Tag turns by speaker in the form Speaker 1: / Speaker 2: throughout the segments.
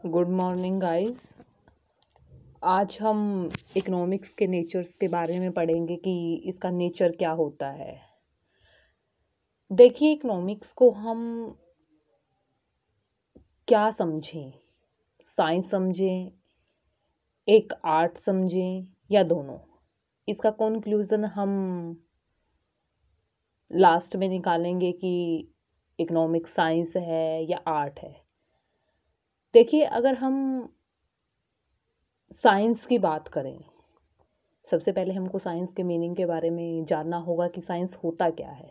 Speaker 1: Good morning guys. आज हम economics के नेचर्स के बारे में पढ़ेंगे कि इसका नेचर क्या होता है। देखिए, इकोनॉमिक्स को हम क्या समझें, साइंस समझें, एक आर्ट समझें या दोनों, इसका कंक्लूजन हम लास्ट में निकालेंगे कि इकोनॉमिक्स साइंस है या आर्ट है। देखिए, अगर हम साइंस की बात करें, सबसे पहले हमको साइंस के मीनिंग के बारे में जानना होगा कि साइंस होता क्या है।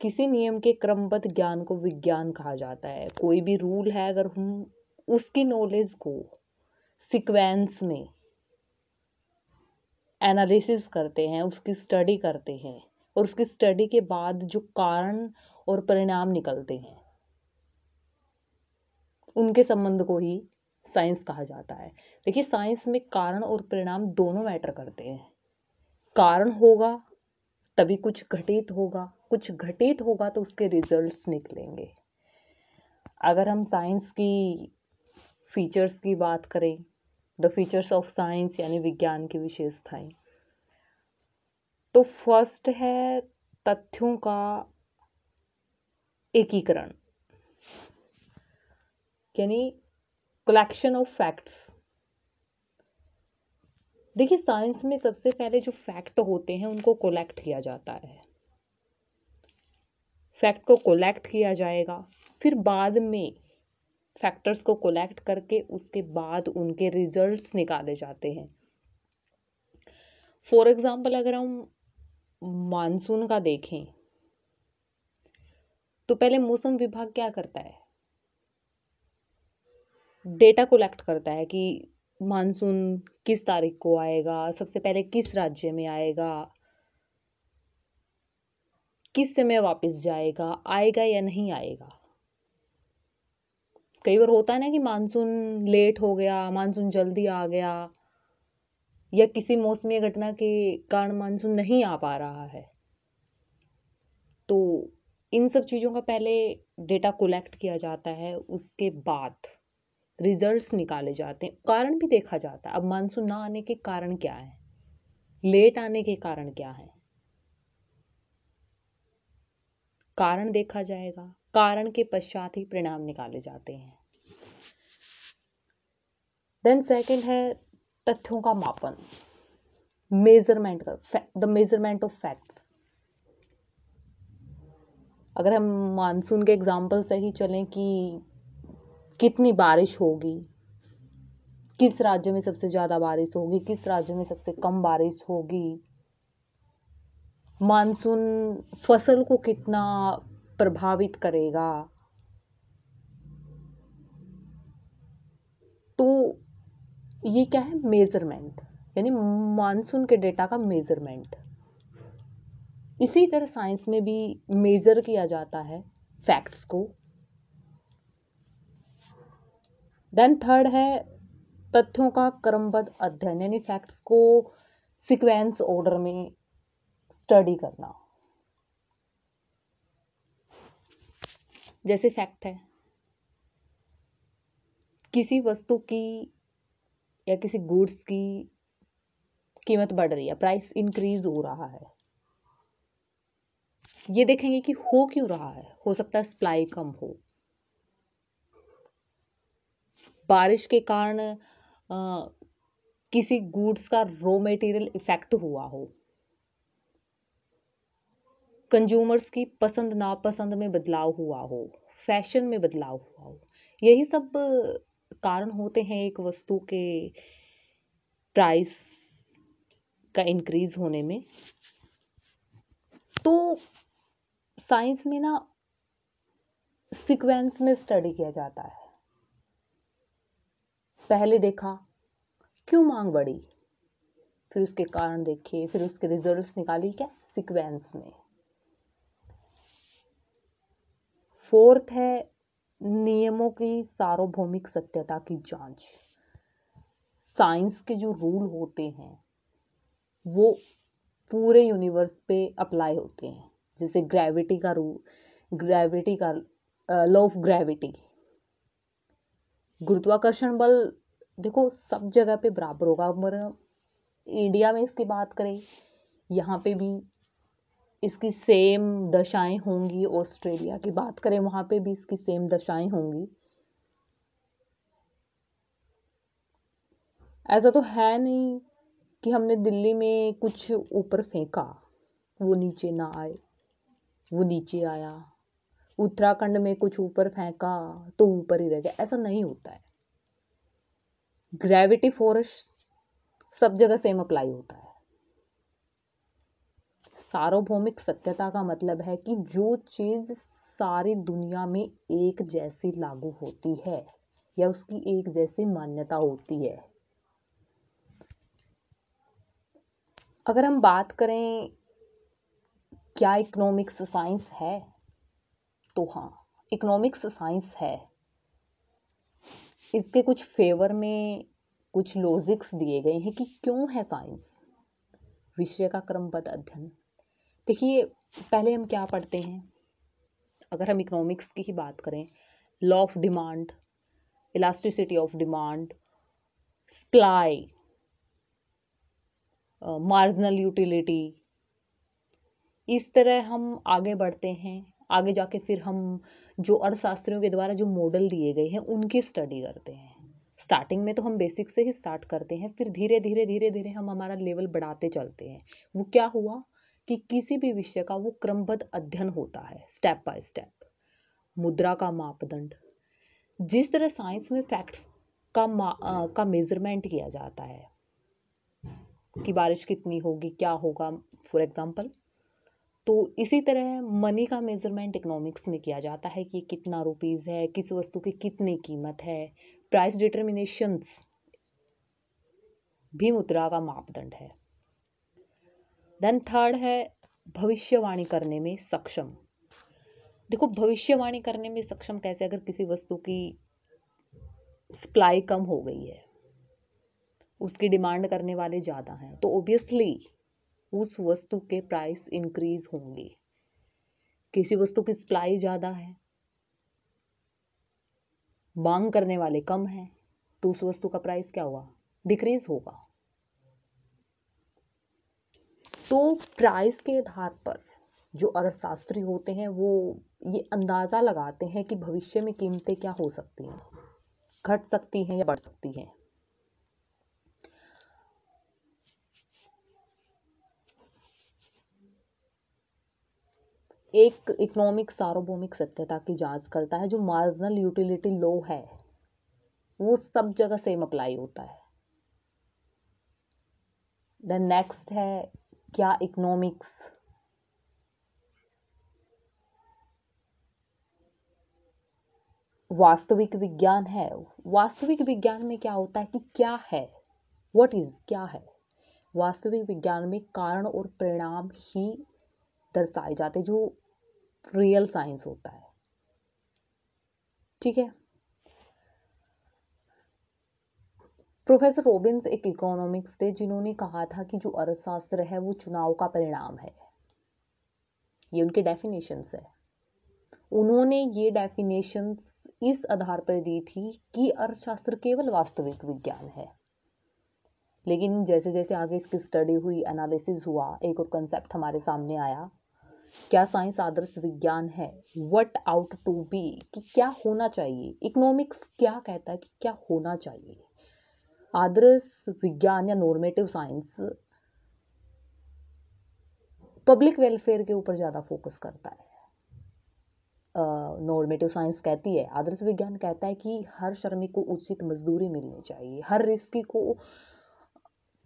Speaker 1: किसी नियम के क्रमबद्ध ज्ञान को विज्ञान कहा जाता है। कोई भी रूल है, अगर हम उसकी नॉलेज को सीक्वेंस में एनालिसिस करते हैं, उसकी स्टडी करते हैं और उसकी स्टडी के बाद जो कारण और परिणाम निकलते हैं, उनके संबंध को ही साइंस कहा जाता है। देखिए, साइंस में कारण और परिणाम दोनों मैटर करते हैं। कारण होगा तभी कुछ घटित होगा, कुछ घटित होगा तो उसके रिजल्ट्स निकलेंगे। अगर हम साइंस की फीचर्स की बात करें, द फीचर्स ऑफ साइंस यानी विज्ञान की विशेषताएं, तो फर्स्ट है तथ्यों का एकीकरण, यानी कलेक्शन ऑफ फैक्ट्स। देखिए, साइंस में सबसे पहले जो फैक्ट होते हैं उनको कलेक्ट किया जाता है। फैक्ट को कलेक्ट किया जाएगा, फिर बाद में फैक्टर्स को कलेक्ट करके उसके बाद उनके रिजल्ट्स निकाले जाते हैं। फॉर एग्जाम्पल, अगर हम मानसून का देखें तो पहले मौसम विभाग क्या करता है, डेटा कलेक्ट करता है कि मानसून किस तारीख को आएगा, सबसे पहले किस राज्य में आएगा, किस समय वापस जाएगा, आएगा या नहीं आएगा। कई बार होता है ना कि मानसून लेट हो गया, मानसून जल्दी आ गया, या किसी मौसमी घटना के कारण मानसून नहीं आ पा रहा है। तो इन सब चीज़ों का पहले डेटा कलेक्ट किया जाता है, उसके बाद रिजल्ट्स निकाले जाते हैं, कारण भी देखा जाता है। अब मानसून ना आने के कारण क्या है, लेट आने के कारण क्या है, कारण देखा जाएगा, कारण के पश्चात ही परिणाम निकाले जाते हैं। देन सेकंड है तथ्यों का मापन, मेजरमेंट का, द मेजरमेंट ऑफ फैक्ट्स। अगर हम मानसून के एग्जाम्पल से ही चलें कि कितनी बारिश होगी, किस राज्य में सबसे ज़्यादा बारिश होगी, किस राज्य में सबसे कम बारिश होगी, मानसून फसल को कितना प्रभावित करेगा, तो ये क्या है, मेजरमेंट, यानी मानसून के डेटा का मेजरमेंट। इसी तरह साइंस में भी मेजर किया जाता है फैक्ट्स को। देन थर्ड है तथ्यों का क्रमबद्ध अध्ययन, यानी फैक्ट्स को सीक्वेंस ऑर्डर में स्टडी करना। जैसे फैक्ट है, किसी वस्तु की या किसी गुड्स की कीमत बढ़ रही है, प्राइस इंक्रीज हो रहा है। ये देखेंगे कि हो क्यों रहा है, हो सकता है सप्लाई कम हो, बारिश के कारण किसी गुड्स का रॉ मटेरियल इफेक्ट हुआ हो, कंज्यूमर्स की पसंद नापसंद में बदलाव हुआ हो, फैशन में बदलाव हुआ हो। यही सब कारण होते हैं एक वस्तु के प्राइस का इंक्रीज होने में। तो साइंस में ना सीक्वेंस में स्टडी किया जाता है। पहले देखा क्यों मांग बढ़ी, फिर उसके कारण देखे, फिर उसके रिजल्ट्स निकाली, क्या, सीक्वेंस में। फोर्थ है नियमों की सार्वभौमिक सत्यता की जांच। साइंस के जो रूल होते हैं वो पूरे यूनिवर्स पे अप्लाई होते हैं। जैसे ग्रेविटी का रूल, ग्रेविटी का लॉ ऑफ ग्रेविटी, गुरुत्वाकर्षण बल देखो सब जगह पे बराबर होगा। अगर इंडिया में इसकी बात करें, यहाँ पे भी इसकी सेम दशाएं होंगी। ऑस्ट्रेलिया की बात करें, वहां पे भी इसकी सेम दशाएं होंगी। ऐसा तो है नहीं कि हमने दिल्ली में कुछ ऊपर फेंका वो नीचे ना आए, वो नीचे आया। उत्तराखंड में कुछ ऊपर फेंका तो ऊपर ही रह गया, ऐसा नहीं होता है। ग्रेविटी फोर्स सब जगह सेम अप्लाई होता है। सार्वभौमिक सत्यता का मतलब है कि जो चीज सारी दुनिया में एक जैसी लागू होती है या उसकी एक जैसी मान्यता होती है। अगर हम बात करें क्या इकोनॉमिक्स साइंस है, तो हाँ, इकोनॉमिक्स साइंस है। इसके कुछ फेवर में कुछ लॉजिक्स दिए गए हैं कि क्यों है साइंस। विषय का क्रमबद्ध अध्ययन। देखिए, पहले हम क्या पढ़ते हैं, अगर हम इकोनॉमिक्स की ही बात करें, law of demand, elasticity of demand, supply, marginal utility, इस तरह हम आगे बढ़ते हैं। आगे जाके फिर हम जो अर्थशास्त्रियों के द्वारा जो मॉडल दिए गए हैं उनकी स्टडी करते हैं। स्टार्टिंग में तो हम बेसिक से ही स्टार्ट करते हैं, फिर धीरे धीरे धीरे धीरे हम हमारा लेवल बढ़ाते चलते हैं। वो क्या हुआ कि किसी भी विषय का वो क्रमबद्ध अध्ययन होता है, स्टेप बाय स्टेप। मुद्रा का मापदंड, जिस तरह साइंस में फैक्ट्स का मेजरमेंट किया जाता है कि बारिश कितनी होगी, क्या होगा, फॉर एग्जाम्पल, तो इसी तरह मनी का मेजरमेंट इकोनॉमिक्स में किया जाता है कि कितना रुपीस है, किस वस्तु की कितनी कीमत है। प्राइस डिटर्मिनेशंस भी मुद्रा का मापदंड है। देन थर्ड है भविष्यवाणी करने में सक्षम। देखो, भविष्यवाणी करने में सक्षम कैसे, अगर किसी वस्तु की सप्लाई कम हो गई है, उसकी डिमांड करने वाले ज़्यादा हैं, तो ऑब्वियसली उस वस्तु के प्राइस इंक्रीज होंगे। किसी वस्तु की सप्लाई ज़्यादा है, मांग करने वाले कम हैं, तो उस वस्तु का प्राइस क्या होगा, डिक्रीज होगा। तो प्राइस के आधार पर जो अर्थशास्त्री होते हैं वो ये अंदाज़ा लगाते हैं कि भविष्य में कीमतें क्या हो सकती हैं, घट सकती हैं या बढ़ सकती हैं। एक इकोनॉमिक सार्वभौमिक सत्यता की जांच करता है। जो मार्जिनल यूटिलिटी लॉ है वो सब जगह सेम अप्लाई होता है। देन नेक्स्ट है, क्या इकोनॉमिक्स वास्तविक विज्ञान है। वास्तविक विज्ञान में क्या होता है कि क्या है, व्हाट इज, क्या है। वास्तविक विज्ञान में कारण और परिणाम ही दर्शाए जाते, जो रियल साइंस होता है। ठीक है। प्रोफेसर रॉबिन्स एक इकोनॉमिक्स थे जिन्होंने कहा था कि जो अर्थशास्त्र है वो चुनाव का परिणाम है। ये उनके डेफिनेशंस है। उन्होंने ये डेफिनेशंस इस आधार पर दी थी कि अर्थशास्त्र केवल वास्तविक विज्ञान है। लेकिन जैसे जैसे आगे इसकी स्टडी हुई, एनालिसिस हुआ, एक और कंसेप्ट हमारे सामने आया, क्या साइंस आदर्श विज्ञान है, व्हाट आउट टू बी, कि क्या होना चाहिए। इकोनॉमिक्स क्या कहता है कि क्या होना चाहिए। आदर्श विज्ञान या नॉर्मेटिव साइंस पब्लिक वेलफेयर के ऊपर ज़्यादा फोकस करता है। नॉर्मेटिव साइंस कहती है, आदर्श विज्ञान कहता है कि हर श्रमिक को उचित मजदूरी मिलनी चाहिए, हर रिस्की को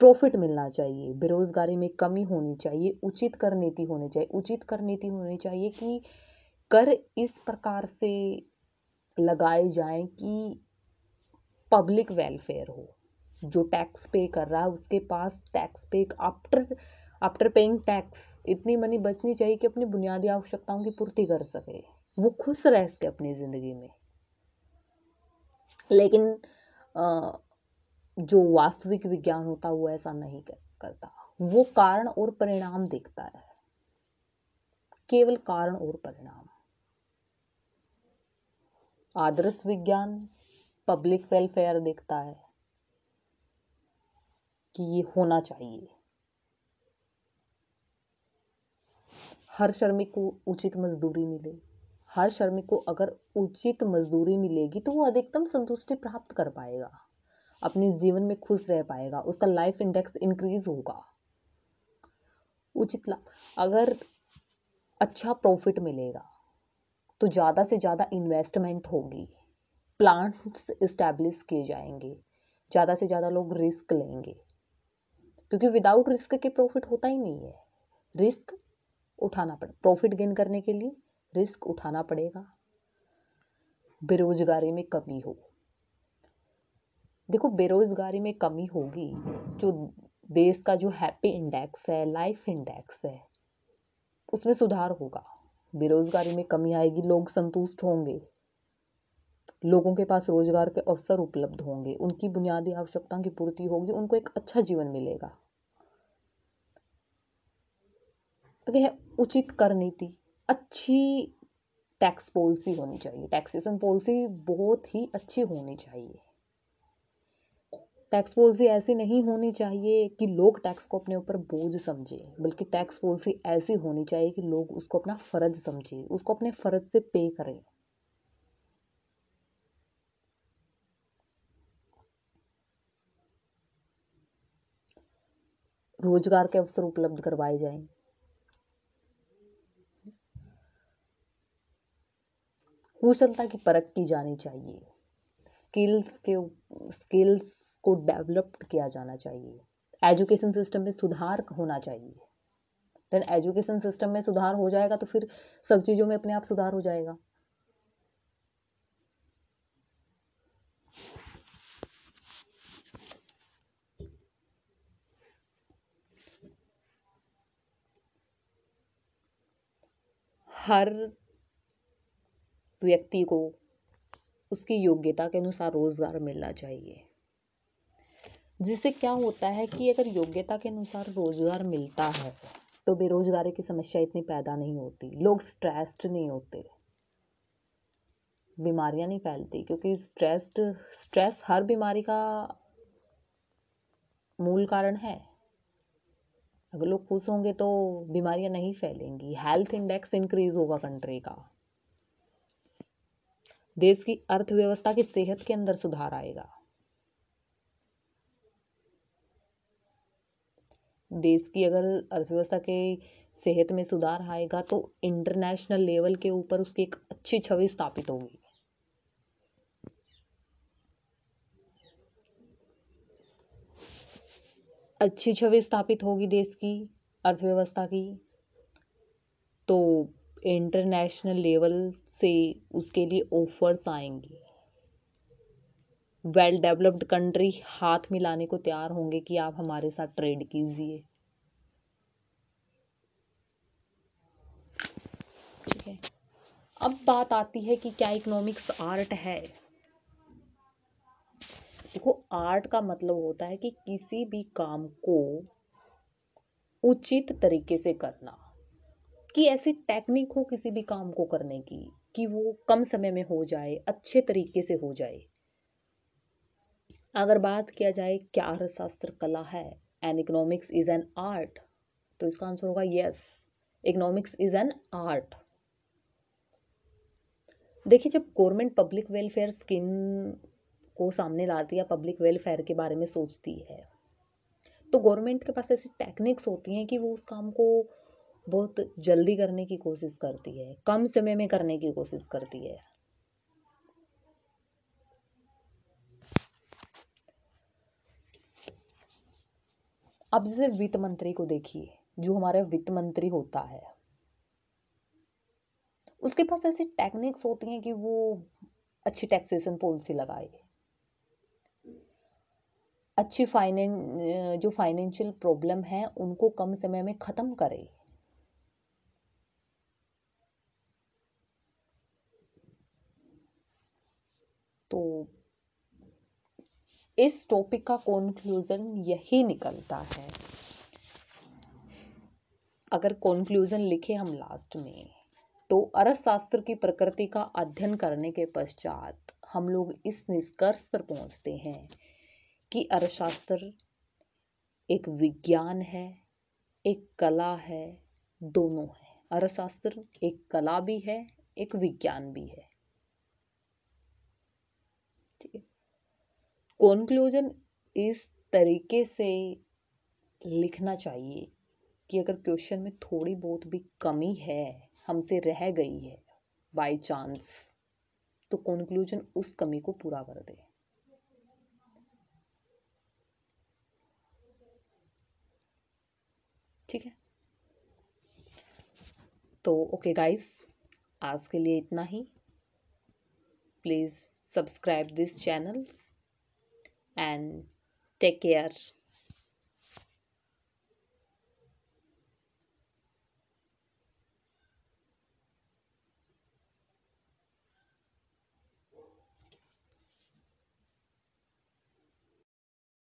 Speaker 1: प्रॉफिट मिलना चाहिए, बेरोजगारी में कमी होनी चाहिए, उचित कर नीति होनी चाहिए। उचित कर नीति होनी चाहिए कि कर इस प्रकार से लगाए जाएं कि पब्लिक वेलफेयर हो। जो टैक्स पे कर रहा है उसके पास टैक्स पे आफ्टर पेइंग टैक्स इतनी मनी बचनी चाहिए कि अपनी बुनियादी आवश्यकताओं की पूर्ति कर सके, वो खुश रह सके अपनी जिंदगी में। लेकिन जो वास्तविक विज्ञान होता है वो ऐसा नहीं करता। वो कारण और परिणाम देखता है, केवल कारण और परिणाम। आदर्श विज्ञान पब्लिक वेलफेयर देखता है कि ये होना चाहिए, हर श्रमिक को उचित मजदूरी मिले। हर श्रमिक को अगर उचित मजदूरी मिलेगी तो वो अधिकतम संतुष्टि प्राप्त कर पाएगा, अपने जीवन में खुश रह पाएगा, उसका लाइफ इंडेक्स इंक्रीज होगा। उचित लाभ, अगर अच्छा प्रॉफिट मिलेगा तो ज़्यादा से ज़्यादा इन्वेस्टमेंट होगी, प्लांट्स इस्टेब्लिश किए जाएंगे, ज़्यादा से ज़्यादा लोग रिस्क लेंगे, क्योंकि विदाउट रिस्क के प्रॉफिट होता ही नहीं है। रिस्क उठाना पड़े, प्रॉफिट गेन करने के लिए रिस्क उठाना पड़ेगा। बेरोजगारी में कमी हो, देखो बेरोजगारी में कमी होगी, जो देश का जो हैप्पी इंडेक्स है, लाइफ इंडेक्स है, उसमें सुधार होगा। बेरोजगारी में कमी आएगी, लोग संतुष्ट होंगे, लोगों के पास रोजगार के अवसर उपलब्ध होंगे, उनकी बुनियादी आवश्यकताओं की पूर्ति होगी, उनको एक अच्छा जीवन मिलेगा। अगर उचित कर नीति, अच्छी टैक्स पॉलिसी होनी चाहिए, टैक्सेशन पॉलिसी बहुत ही अच्छी होनी चाहिए। टैक्स पॉलिसी ऐसी नहीं होनी चाहिए कि लोग टैक्स को अपने ऊपर बोझ समझे, बल्कि टैक्स पॉलिसी ऐसी होनी चाहिए कि लोग उसको अपना फर्ज समझे, उसको अपने फर्ज से पे करें। रोजगार के अवसर उपलब्ध करवाए जाएं। कुशलता की परख की जानी चाहिए, स्किल्स को डेवलप किया जाना चाहिए। एजुकेशन सिस्टम में सुधार होना चाहिए। देन एजुकेशन सिस्टम में सुधार हो जाएगा तो फिर सब चीज़ों में अपने आप सुधार हो जाएगा। हर व्यक्ति को उसकी योग्यता के अनुसार रोजगार मिलना चाहिए, जिससे क्या होता है कि अगर योग्यता के अनुसार रोजगार मिलता है तो बेरोजगारी की समस्या इतनी पैदा नहीं होती, लोग स्ट्रेस्ड नहीं होते, बीमारियां नहीं फैलती, क्योंकि स्ट्रेस हर बीमारी का मूल कारण है। अगर लोग खुश होंगे तो बीमारियां नहीं फैलेंगी, हेल्थ इंडेक्स इंक्रीज होगा कंट्री का, देश की अर्थव्यवस्था की सेहत के अंदर सुधार आएगा, देश की अगर अर्थव्यवस्था के सेहत में सुधार आएगा तो इंटरनेशनल लेवल के ऊपर उसकी एक अच्छी छवि स्थापित होगी। अच्छी छवि स्थापित होगी देश की अर्थव्यवस्था की, तो इंटरनेशनल लेवल से उसके लिए ऑफर्स आएंगी, वेल डेवलप्ड कंट्री हाथ मिलाने को तैयार होंगे कि आप हमारे साथ ट्रेड कीजिए। ठीक है, अब बात आती है कि क्या इकोनॉमिक्स आर्ट है। देखो, आर्ट का मतलब होता है कि किसी भी काम को उचित तरीके से करना, कि ऐसी टेक्निक हो किसी भी काम को करने की कि वो कम समय में हो जाए, अच्छे तरीके से हो जाए। अगर बात किया जाए क्या अर्थशास्त्र कला है and economics is an art, तो इसका आंसर होगा yes, economics is an art. देखिए, जब गवर्नमेंट पब्लिक वेलफेयर स्कीम को सामने लाती है, पब्लिक वेलफेयर के बारे में सोचती है, तो गवर्नमेंट के पास ऐसी टेक्निक्स होती हैं कि वो उस काम को बहुत जल्दी करने की कोशिश करती है, कम समय में करने की कोशिश करती है। अब जैसे वित्त मंत्री को देखिए, जो हमारा वित्त मंत्री होता है, उसके पास ऐसी टेक्निक्स होती हैं कि वो अच्छी टैक्सेशन पॉलिसी लगाए, अच्छी जो फाइनेंशियल प्रॉब्लम है उनको कम समय में खत्म करे। तो इस टॉपिक का कंक्लूजन यही निकलता है, अगर कंक्लूजन लिखे हम लास्ट में, तो अर्थशास्त्र की प्रकृति का अध्ययन करने के पश्चात हम लोग इस निष्कर्ष पर पहुंचते हैं कि अर्थशास्त्र एक विज्ञान है, एक कला है, दोनों है। अर्थशास्त्र एक कला भी है, एक विज्ञान भी है। ठीक है। कॉन्क्लूजन इस तरीके से लिखना चाहिए कि अगर क्वेश्चन में थोड़ी बहुत भी कमी है, हमसे रह गई है बाय चांस, तो कॉन्क्लूजन उस कमी को पूरा कर दे। ठीक है। तो ओके गाइस, आज के लिए इतना ही। Please subscribe this channels and take care.